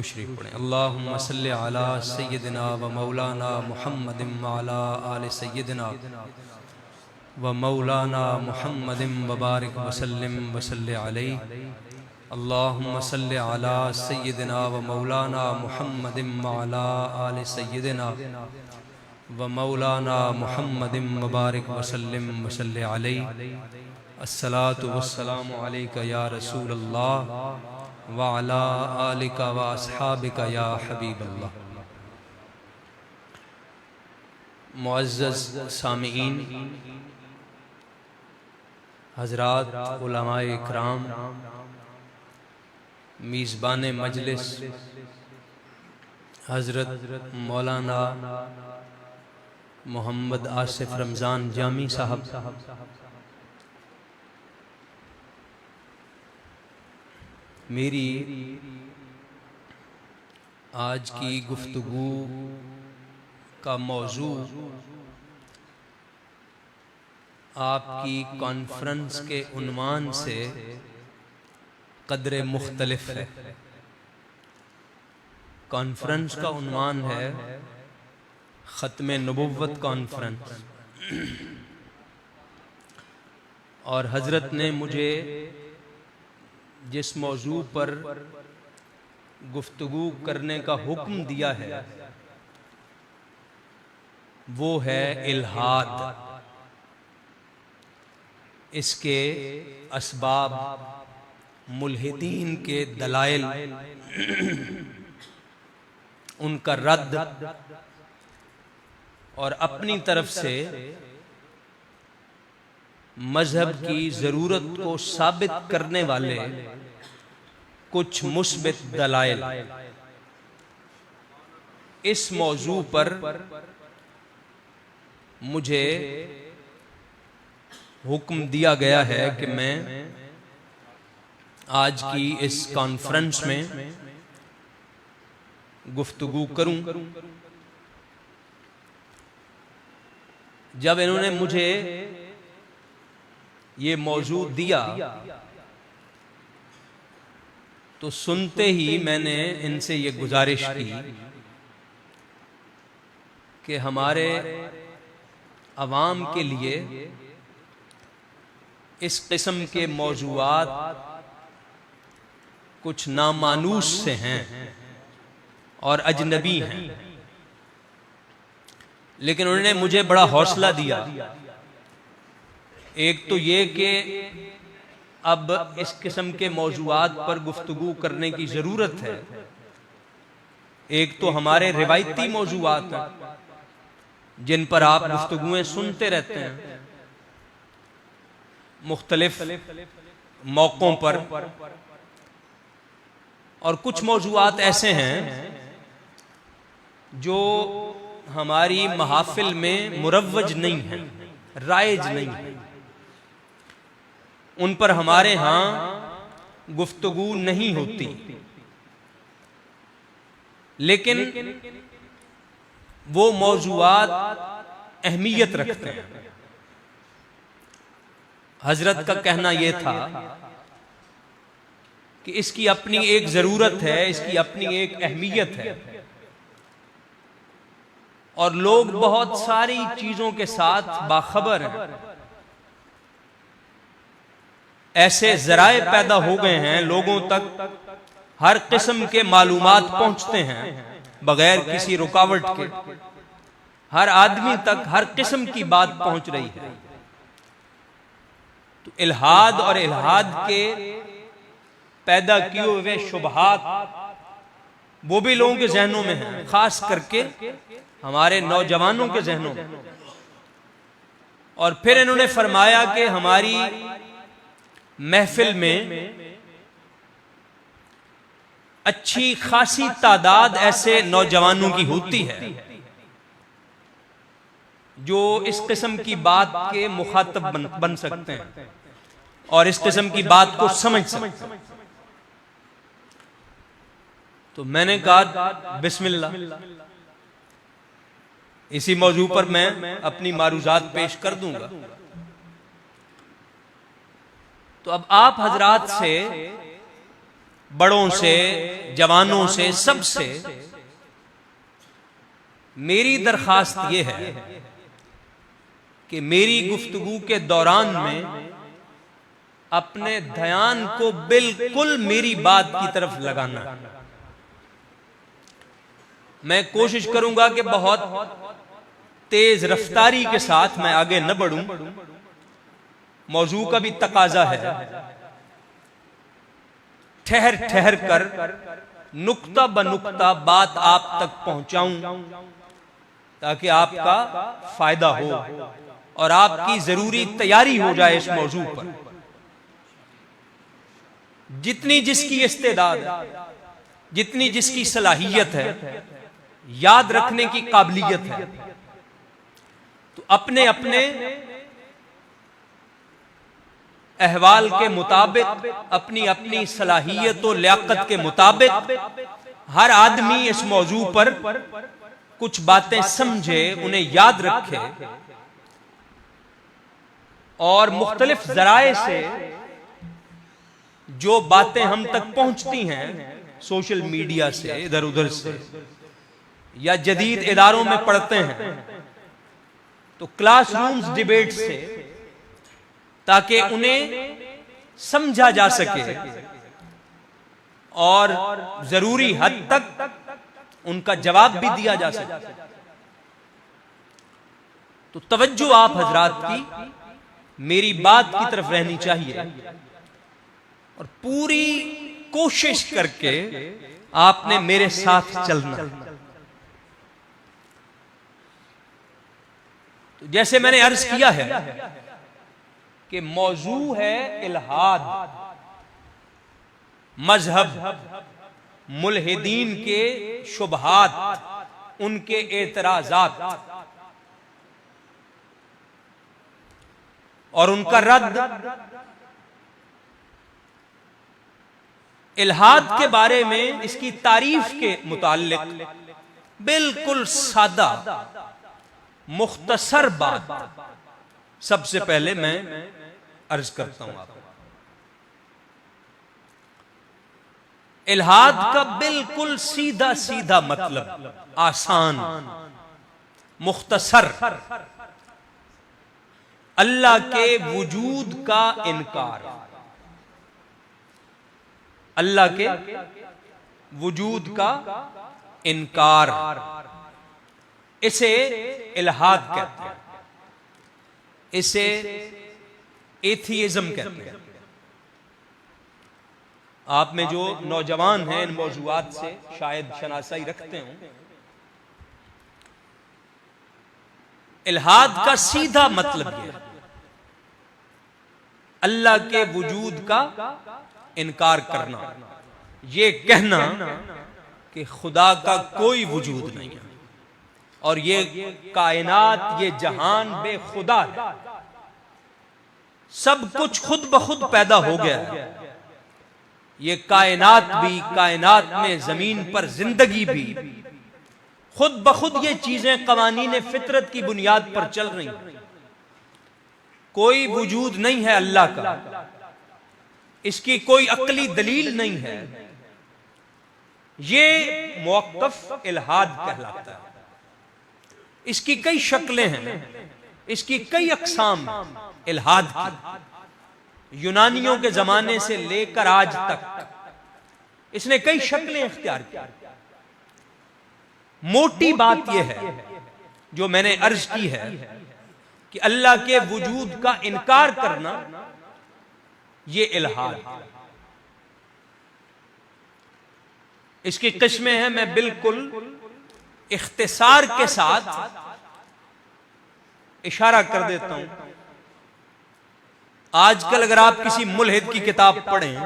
शरीफ पढ़ें। अल्लाहुम्मा सल्लि अला सय्यिदिना व मौलाना मुहम्मदिन व अला आलि सय्यिदिना व मौलाना मुहम्मदिन व बारिक व सल्लिम व सल्लि अलैहि। अल्लाहुम्मा सल्लि अला सय्यिदिना व मौलाना मुहम्मदिन व अला आलि सय्यिदिना व मौलाना मुहम्मदिन व बारिक व सल्लिम व सल्लि अलैहि। अस्सलातु वस्सलामु अलैका या रसूलल्लाह व अला आलिका व अस्हाबिका या हबीबल्लाह। मुअज़्ज़ज़ सामीईन, हज़रात, उलमाए इकराम, मीज़बान मजलिस हज़रत मौलाना मोहम्मद आसिफ रमज़ान जामी साहब, मेरी आज की गुफ्तगू का मौजू आपकी कॉन्फ्रेंस के उन्वान से कदरे मुख्तलिफ है। कॉन्फ्रेंस का उन्वान है ख़त्मे नबुव्वत कॉन्फ्रेंस, और हज़रत ने मुझे जिस मौजू पर गुफ्तगू करने का हुक्म दिया है वो है इल्हाद, इसके असबाब, मुल्हिदीन के दलाइल, उनका रद्द और अपनी तरफ से मजहब की ज़रूरत को साबित करने वाले कुछ मुस्बित दलाइल। इस मौजू पर मुझे हुक्म दिया गया है कि मैं आज की इस कॉन्फ्रेंस में गुफ्तगू करूं। जब इन्होंने मुझे ये मौजू दिया तो सुनते ही मैंने इनसे ये गुजारिश की कि हमारे अवाम के लिए इस किस्म के मौजूआत कुछ नामानूस से हैं और अजनबी हैं, लेकिन उन्होंने मुझे बड़ा हौसला दिया। एक तो ये कि अब इस किस्म के मौजूआत पर गुफ्तगू करने की ज़रूरत है। एक तो हमारे रिवायती मौजूआत हैं जिन पर आप गुफ्तगुएं सुनते रहते हैं मुख्तलिफ मौक़ों पर, और कुछ मौजूआत ऐसे हैं जो हमारी महाफिल में मुरव्वज नहीं है, राइज नहीं है, उन पर हमारे यहाँ गुफ्तगू नहीं होती। लेकिन वो मौजूआत अहमियत रखते हैं। हजरत का कहना यह था कि इसकी अपनी एक जरूरत है, इसकी अपनी एक अहमियत है, और लोग बहुत सारी चीजों के साथ बाखबर हैं। ऐसे जराए पैदा हो गए हैं, लोगों तक हर किस्म के मालूमात पहुंचते हैं बगैर किसी रुकावट के। हर आदमी तक हर किस्म की बात पहुंच रही है। तो इल्हाद और इल्हाद के पैदा किए हुए शुबहात वो भी लोगों के जहनों में हैं, खास करके हमारे नौजवानों के जहनों में। और फिर इन्होंने फरमाया कि हमारी महफिल में अच्छी खासी तादाद ऐसे नौजवानों की होती है जो इस किस्म की बात के मुखातब बन सकते हैं और इस किस्म की बात को समझ सकते हैं। तो मैंने कहा बिस्मिल्लाह, इसी मौजू पर मैं अपनी मारूजात पेश कर दूंगा। तो अब आप हजरात से बड़ों से, जवानों से, सबसे मेरी दरखास्त यह है कि मेरी गुफ्तगू के दौरान में अपने ध्यान को बिल्कुल मेरी बात की तरफ लगाना। मैं कोशिश करूंगा कि बहुत तेज रफ्तारी के साथ मैं आगे न बढ़ूं, मौजू का भी तकाजा है। ठहर ठहर कर नुक्ता ब नुक्ता बात आप तक पहुंचाऊं ताकि आपका फायदा हो और आपकी जरूरी तैयारी हो जाए इस मौजू पर। जितनी जिसकी इस्तेदाद है, जितनी जिसकी सलाहियत है, याद रखने की काबिलियत है, तो अपने अपने अहवाल के मुताबिक, अपनी अपनी सलाहियत और लियाकत के मुताबिक हर आदमी इस मौजू पर कुछ बातें समझे, उन्हें याद रखे और मुख्तलिफ जराए से जो बातें हम तक पहुंचती हैं, सोशल मीडिया से, इधर उधर से, या जदीद इदारों में पढ़ते हैं, तो क्लासरूम्स डिबेट से, ताकि उन्हें समझा जा सके और जरूरी हद तक उनका जवाब भी दिया जा सके। तो तवज्जो आप हजरात की मेरी बात की तरफ रहनी चाहिए और पूरी कोशिश करके आपने मेरे साथ चलना। तो जैसे मैंने अर्ज किया है कि मौजू है इल्हाद, मजहब, मुल्हिदीन के शुबहात, उनके एतराजात और उनका रद्द। इल्हाद के बारे में, इसकी तारीफ के मुताल्लिक बिल्कुल सादा मुख्तसर बात सबसे पहले मैं अर्ज करता हूं आपको। इल्हाद का बिल्कुल सीधा सीधा मतलब, आसान, मुख्तसर, अल्लाह के वजूद का इनकार, अल्लाह के वजूद का इनकार, इसे इल्हाद कहते हैं, इसे एथियज्म कहते हैं। आप में जो नौजवान हैं इन मौजूआत से शायद शनासाई रखते हों। इल्हाद का सीधा मतलब यह अल्लाह के वजूद का इनकार करना, यह कहना कि खुदा का कोई वजूद नहीं है और ये कायनात, ये जहान बेखुदा है, सब कुछ खुद ब खुद पैदा हो गया है। ये कायनात भी, कायनात में जमीन पर जिंदगी भी खुद ब खुद ये चीजें कवानीन फितरत की बुनियाद पर चल रही हैं। कोई वजूद नहीं है अल्लाह का, इसकी कोई अक्ली दलील नहीं है। ये मौक़िफ़ इल्हाद कहलाता है। इसकी कई शक्लें हैं, इसकी कई अक़साम इल्हाद की। यूनानियों के जमाने से लेकर आज तक इसने कई शक्लें इख्तियार की। मोटी बात यह है जो मैंने अर्ज की है कि अल्लाह के वजूद का इनकार करना यह इल्हाद। इसकी किस्में हैं, मैं बिल्कुल इख्तिसार के साथ इशारा कर देता हूं। आजकल अगर आप किसी मुल्हिद की किताब पढ़ें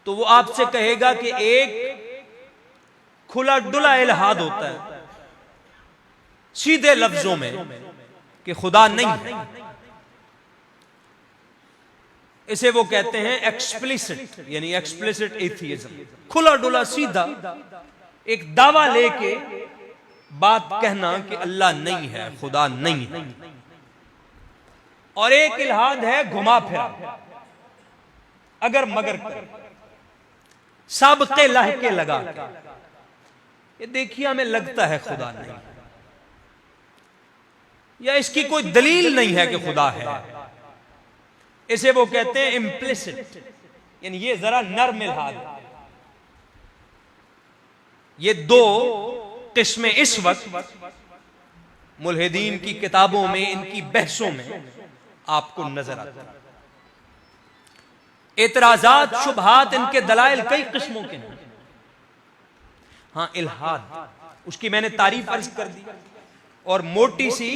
तो वो आपसे कहेगा कि एक खुला डुला इल्हाद होता है, सीधे लफ्जों में कि खुदा नहीं है। इसे वो कहते हैं एक्सप्लिसिट, यानी एक्सप्लिसिट एथियज्म। खुला डुला सीधा एक दावा लेके बात कहना कि अल्लाह नहीं है, खुदा नहीं है। और एक इल्हाद है घुमा फिरा, अगर मगर कर, साबके लाहके लगा के, ये देखिए हमें लगता है खुदा नहीं, या इसकी कोई दलील नहीं है कि खुदा है। इसे वो कहते हैं इम्प्लिसिट, यानी ये जरा नर्म इल्हाद। ये दो किस्में इस वक्त मुल्हिदीन की किताबों में, इनकी बहसों में आपको नजर आती है। एतराजात, शुबहात, इनके दलाइल कई किस्मों के हैं। हाँ, इल्हाद, उसकी मैंने तारीफ अर्ज कर दी और मोटी सी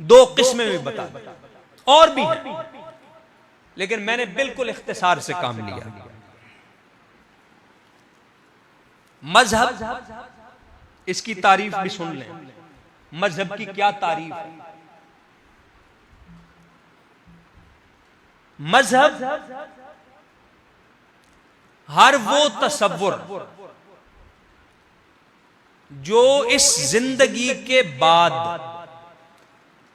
दो किस्में भी बता दी, और भी है, लेकिन मैंने बिल्कुल इख्तिसार से काम लिया। मजहब, इसकी तारीफ भी सुन लें। मजहब की क्या तारीफ है? मजहब हर वो तसव्वुर जो इस जिंदगी के बाद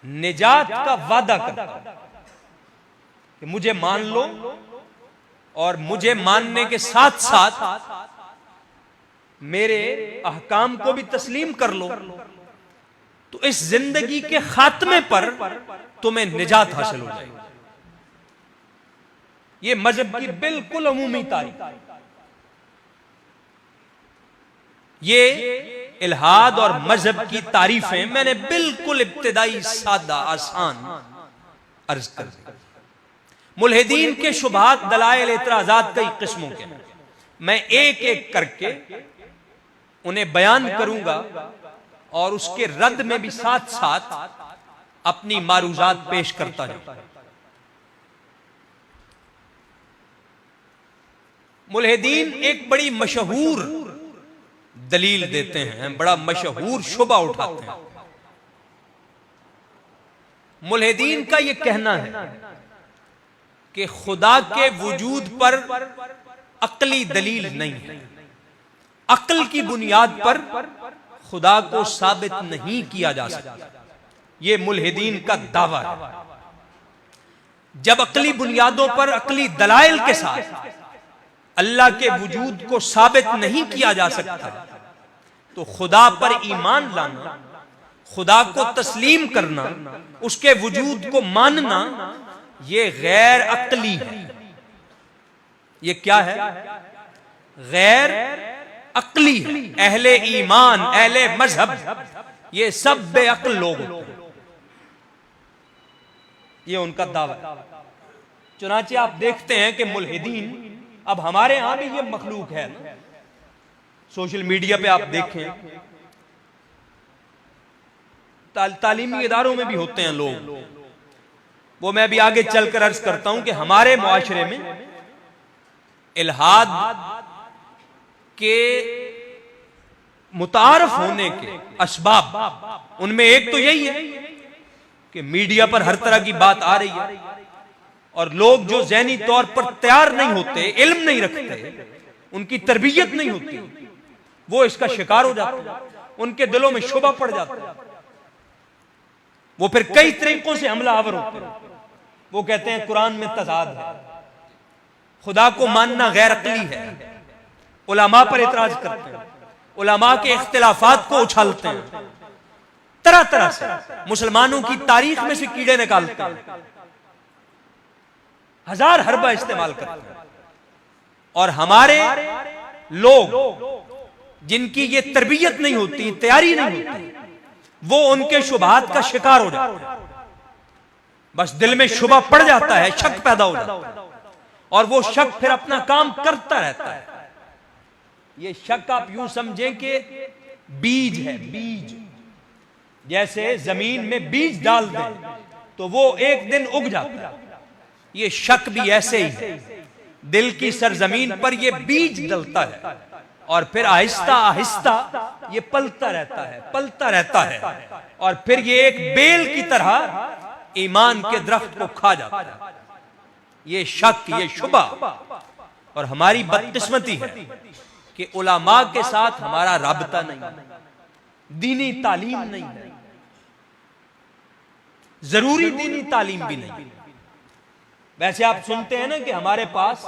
निजात का वादा करता है कि मुझे मान लो और मुझे मानने के साथ साथ मेरे अहकाम को भी तस्लीम कर लो, तो इस जिंदगी के खात्मे पर तुम्हें निजात हासिल हो जाएगी। ये मजहब की बिल्कुल अमूमी तारीफ। ये इल्हाद और मजहब की तारीफें मैंने बिल्कुल इब्तिदाई, सादा, आसान अर्ज कर दी। मुल्हिदीन के शुबहात, दलाइल, एतराजात कई किस्मों के हैं। मैं एक एक करके उन्हें बयान करूंगा और उसके रद्द में भी साथ साथ अपनी मारूजात पेश करता जाऊंगा। मुल्हिदीन एक बड़ी मशहूर दलील देते हैं, बड़ा मशहूर शुबा उठाते हैं। मुल्हिदीन का यह कहना है कि खुदा के वजूद पर अक्ली दलील नहीं है, अक्ल की बुनियाद पर खुदा को साबित नहीं किया जा सकता। यह मुल्हिदीन का दावा है। जब अक्ली बुनियादों पर, अक्ली दलाइल के साथ अल्लाह के वजूद को साबित नहीं किया जा सकता, तो खुदा पर ईमान लाना, खुदा को तस्लीम करना, उसके वजूद को मानना, यह गैर अक्ली है। यह क्या है? गैर अक्ली है। अहले ईमान, अहले मजहब, ये सब बेअक्ल लोग होते हैं। ये उनका दावा है। चुनांचे आप देखते हैं कि मुल्हिदीन, अब हमारे यहां भी ये मखलूक है ना, सोशल मीडिया पे आप देखें, तालीमी इदारों में भी होते हैं लोग, वो मैं भी आगे चलकर अर्ज करता हूं कि हमारे मुआशरे में इल्हाद के मुतारफ होने के असबाब, उनमें एक तो यही है कि मीडिया पर हर तरह की बात आ रही है और लोग जो ज़हनी तौर पर तैयार नहीं होते, इल्म नहीं रखते, उनकी तरबियत नहीं होती, वो इसका शिकार हो जाते हैं। उनके दिलों में शुबा पड़ जाता है, वो फिर कई तरीकों से हमला आवर होते हैं। वो कहते हैं कुरान में तजाद है, खुदा को मानना गैर अक्ली है, उलमा पर इतराज करते हैं, उलमा के इख्तिलाफात को उछालते हैं, तरह तरह से मुसलमानों की तारीख में से कीड़े निकालते हैं, हजार हरबा इस्तेमाल करते हैं। और हमारे लोग जिनकी ये तरबियत नहीं होती, तैयारी नहीं होती, वो उनके शुबहात का शिकार हो जाते हैं। बस दिल में शुबा पड़ जाता है, शक पैदा हो जाता है और वो शक फिर अपना काम करता रहता है। ये शक आप यूं समझें कि बीज है, बीज जैसे जमीन में बीज डाल दें तो वो एक दिन उग जाता है। ये शक भी ऐसे ही है, दिल की सरजमीन पर ये बीज डलता है और फिर आहिस्ता आहिस्ता ये पलता रहता है, पलता रहता है और फिर ये एक बेल की तरह ईमान के दरख्त को खा जाता है। ये शक, ये शुबा। और हमारी बदकिस्मती है कि उलमा के साथ हमारा राबता नहीं, दीनी तालीम नहीं है, जरूरी दीनी तालीम भी नहीं। वैसे आप सुनते हैं ना कि हमारे पास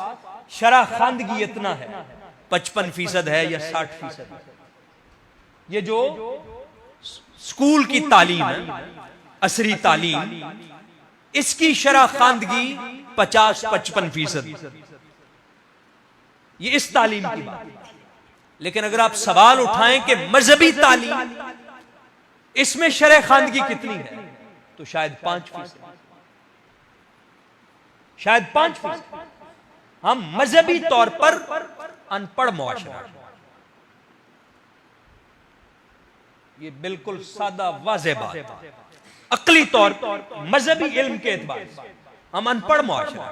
शरह खानदगी इतना है, 55% है या 60%। ये जो स्कूल की तालीम है, असरी तालीम, इसकी शरह खानदगी 50-55%। ये इस तालीम की बात है। लेकिन अगर आप सवाल उठाएं कि मजहबी तालीम, इसमें शरह खानदगी कितनी है, तो शायद 5%, शायद 5%। हम मजहबी तौर पर अनपढ़ मुआशरा, ये बिल्कुल सादा वाज़ेह बात है। अक्ली तौर पर मजहबी इल्म के एतबार से हम अनपढ़ मुआशरा,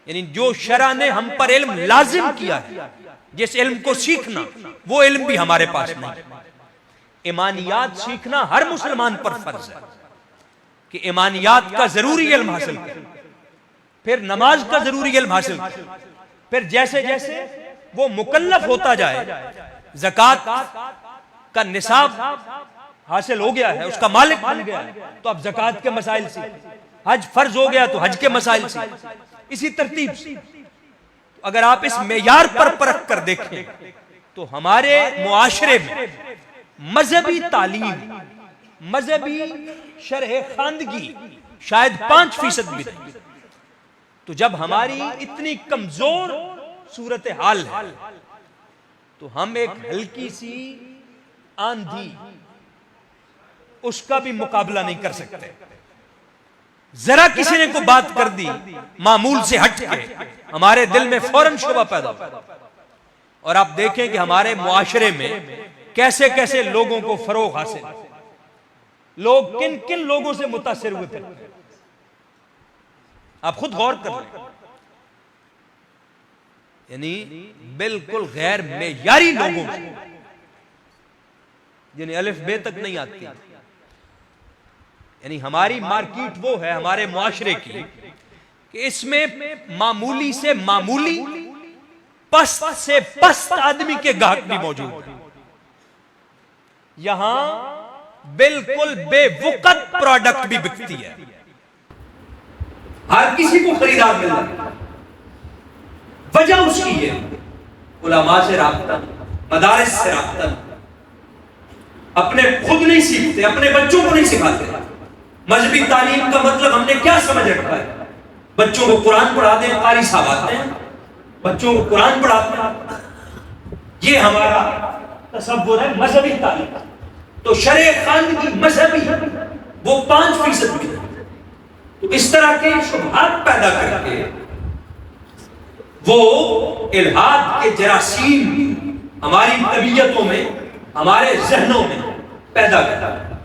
यानी जो शरअ ने हम पर इल्म लाजिम किया है, जिस इल्म को सीखना, वो इल्म भी हमारे पास नहीं। ईमानियात सीखना हर मुसलमान पर फर्ज है कि ईमानियात का जरूरी इल्म हासिल करें, फिर नमाज का जरूरी इल्म हासिल करें, फिर जैसे जैसे वो मुकल्लफ होता जाए, ज़कात का निसाब हासिल हो गया है, उसका मालिक बन गया है, तो अब ज़कात के मसाइल सीखें। हज फर्ज हो गया तो हज के मसाइल सीखें। इसी तरतीब से अगर आप इस मेयार पर परख कर देखें तो हमारे मुआशरे में मजहबी तालीम, मजहबी शरह खानदगी शायद 5% भी नहीं। तो जब हमारी इतनी कमजोर सूरत हाल है, तो हम एक हल्की सी आंधी, उसका भी मुकाबला नहीं कर सकते। जरा किसी ने को बात कर दी मामूल से हट के, हमारे दिल में फौरन शुबा पैदा होता। और आप देखें कि हमारे मुआशरे में कैसे कैसे लोगों को फरोग हासिल, लोग किन किन लोगों से मुतासिर हुए थे, आप खुद गौर कर लें। यानी बिल्कुल गैर मेयारी लोगों से, जिन्हें अलिफ बे तक नहीं आती। यानी हमारी मार्केट वो है हमारे मुआशरे की कि इसमें मामूली से मामूली, पस्त से पस्त आदमी के गाहक भी मौजूद है। यहां बिल्कुल बेवकत प्रोडक्ट भी बिकती है, हर किसी को खरीदार मिल रहा है। वजह उसकी है उलमा से राब्ता, मदारिस से राब्ता। अपने खुद नहीं सीखते, अपने बच्चों को नहीं सिखाते। मजहबी तालीम का मतलब हमने क्या समझ रखा है? बच्चों को कुरान पढ़ाते हैं, कारी साहब आते हैं, बच्चों को कुरान पढ़ाते हैं, ये हमारा तसव्वुर है मजहबी तालीम। तो शरअ खानदगी मजहबी, वो 5% की। तो इस तरह के शुबहात पैदा करके वो इल्हाद के जरासीम हमारी तबीयतों में, हमारे जहनों में पैदा करता है।